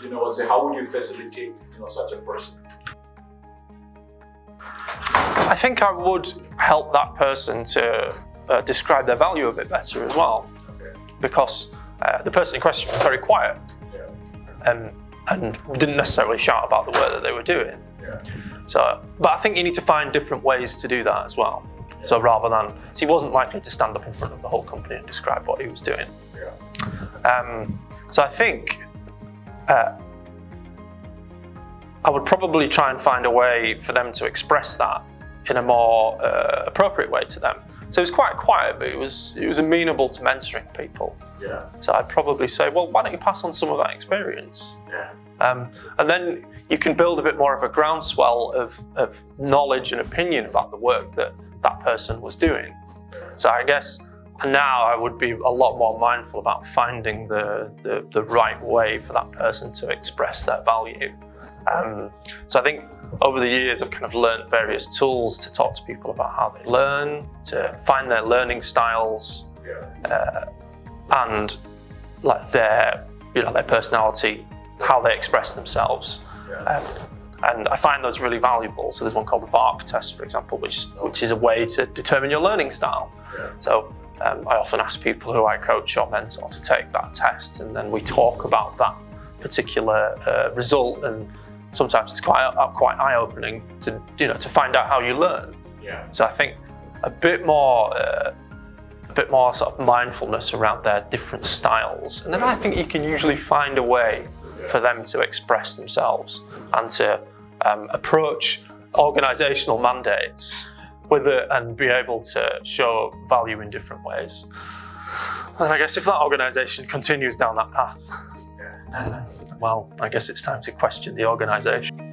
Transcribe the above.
let's say, how would you facilitate, such a person? I think I would help that person to describe their value a bit better as well, because the person in question was very quiet and didn't necessarily shout about the work that they were doing. But I think you need to find different ways to do that as well. So rather than, he wasn't likely to stand up in front of the whole company and describe what he was doing. So I think I would probably try and find a way for them to express that in a more appropriate way to them. So it was quite quiet, but it was amenable to mentoring people. So I'd probably say, well, why don't you pass on some of that experience? And then you can build a bit more of a groundswell of knowledge and opinion about the work that that person was doing. So I guess now I would be a lot more mindful about finding the right way for that person to express their value. So I think over the years I've kind of learned various tools to talk to people about how they learn, to find their learning styles, and like their personality, how they express themselves. And I find those really valuable. So there's one called the VARC test, for example, which is a way to determine your learning style. So I often ask people who I coach or mentor to take that test, and then we talk about that particular result. And sometimes it's quite eye-opening to find out how you learn. So I think a bit more sort of mindfulness around their different styles, and then I think you can usually find a way for them to express themselves and to approach organisational mandates with it and be able to show value in different ways. And I guess if that organisation continues down that path, well, I guess it's time to question the organisation.